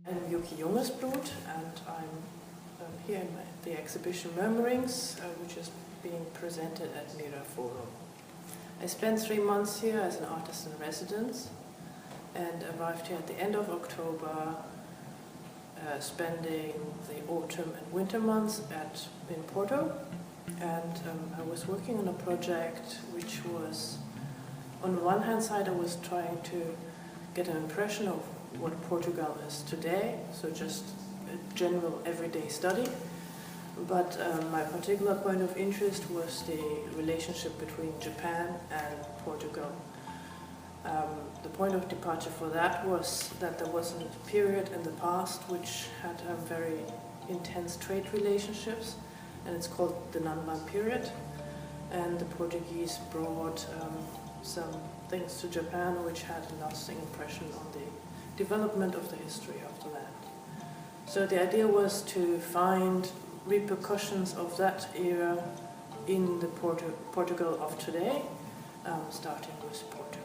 I'm Yuki Jungesblut, and I'm here in the exhibition Murmurings, which is being presented at MIRA FORUM. I spent 3 months here as an artist in residence and arrived here at the end of October, spending the autumn and winter months in Porto. And I was working on a project which was, on the one hand side, I was trying to get an impression of what Portugal is today, so just a general everyday study. But my particular point of interest was the relationship between Japan and Portugal. The point of departure for that was that there was a period in the past which had very intense trade relationships, and it's called the Nanban period. And the Portuguese brought some things to Japan which had a lasting impression on the development of the history of the land. So the idea was to find repercussions of that era in the Portugal of today, starting with Porto.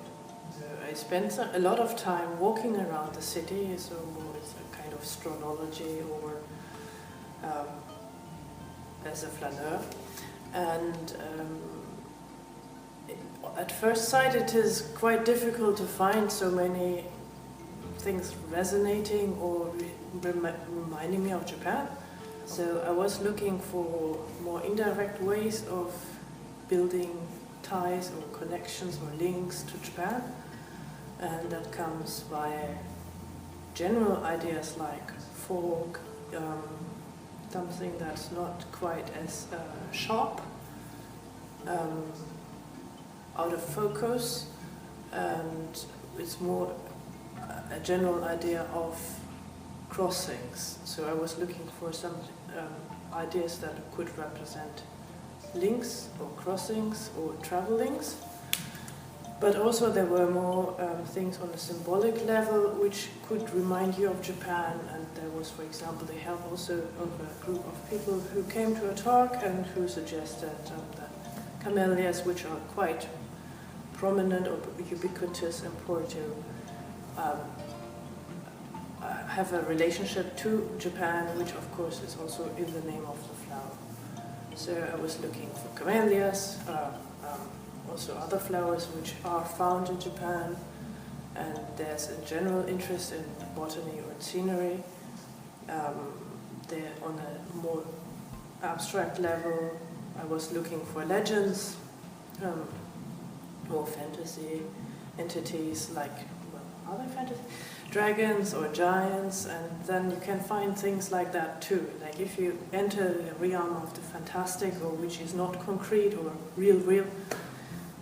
So I spent a lot of time walking around the city, so more as a kind of stronology or as a flaneur. And at first sight it is quite difficult to find so many things resonating or reminding me of Japan. So I was looking for more indirect ways of building ties or connections or links to Japan, and that comes via general ideas like folk, something that's not quite as sharp, out of focus, and it's more a general idea of crossings. So I was looking for some ideas that could represent links or crossings or travel links. But also there were more things on a symbolic level which could remind you of Japan. And there was, for example, the help also of a group of people who came to a talk and who suggested that camellias, which are quite prominent or ubiquitous in Porto, have a relationship to Japan, which of course is also in the name of the flower. So I was looking for camellias, also other flowers which are found in Japan, and there's a general interest in botany or scenery. There, on a more abstract level, I was looking for legends, more fantasy entities like, well, are they fantasy? Dragons or giants, and then you can find things like that too. Like if you enter the realm of the fantastic, or which is not concrete or real,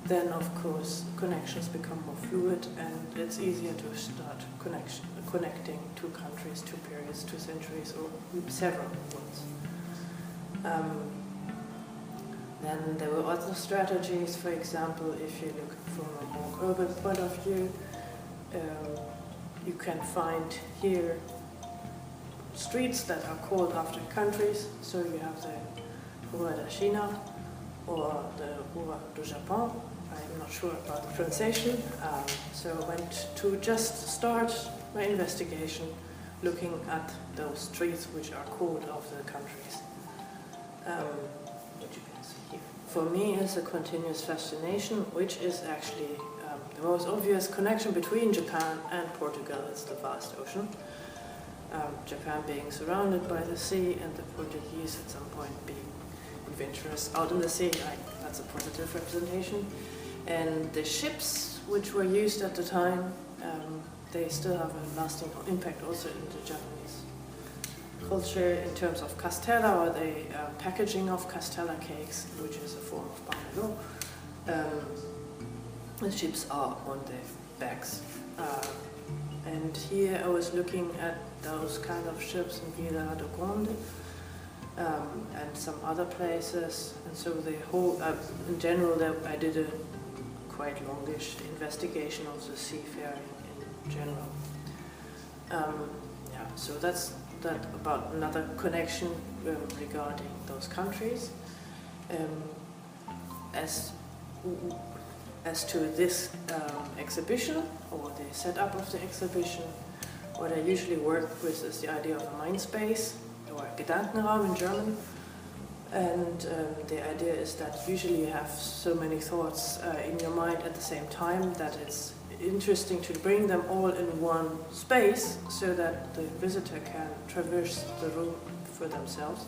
then of course connections become more fluid, and it's easier to start connecting two countries, two periods, 2 centuries, or several ones. Then there were other strategies. For example, if you look from a more urban point of view, you can find here streets that are called after countries. So you have the Rua da China or the Rua do Japão. I'm not sure about the pronunciation. So I went to just start my investigation looking at those streets which are called after the countries. What you can see here. For me, it's a continuous fascination, which is actually the most obvious connection between Japan and Portugal is the vast ocean. Japan being surrounded by the sea, and the Portuguese at some point being adventurous out in the sea. That's a positive representation. And the ships which were used at the time, they still have a lasting impact also in the Japanese culture in terms of castella, or the packaging of castella cakes, which is a form of panelo. The ships are on their backs. And here I was looking at those kind of ships in Vila do Conde and some other places. And so the whole, in general, I did a quite longish investigation of the seafaring in general. So that's that about another connection regarding those countries. As to this exhibition, or the setup of the exhibition, what I usually work with is the idea of a mind space, or Gedankenraum in German. And the idea is that usually you have so many thoughts in your mind at the same time that it's interesting to bring them all in one space so that the visitor can traverse the room for themselves.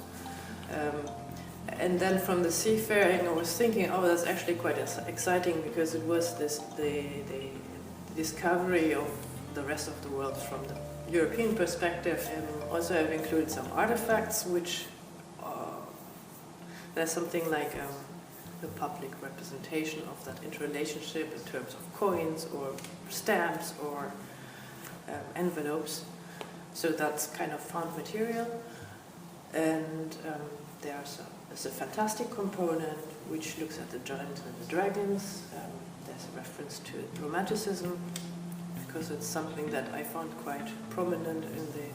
And then from the seafaring, I was thinking, oh, that's actually quite exciting, because it was the discovery of the rest of the world from the European perspective. And also I've included some artifacts, which there's something like the public representation of that interrelationship in terms of coins or stamps or envelopes. So that's kind of found material. And there's a fantastic component which looks at the giants and the dragons. There's a reference to Romanticism, because it's something that I found quite prominent in the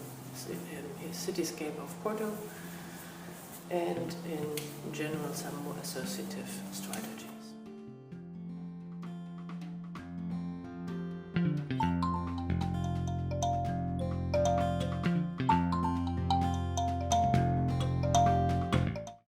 cityscape of Porto, and in general some more associative strategy.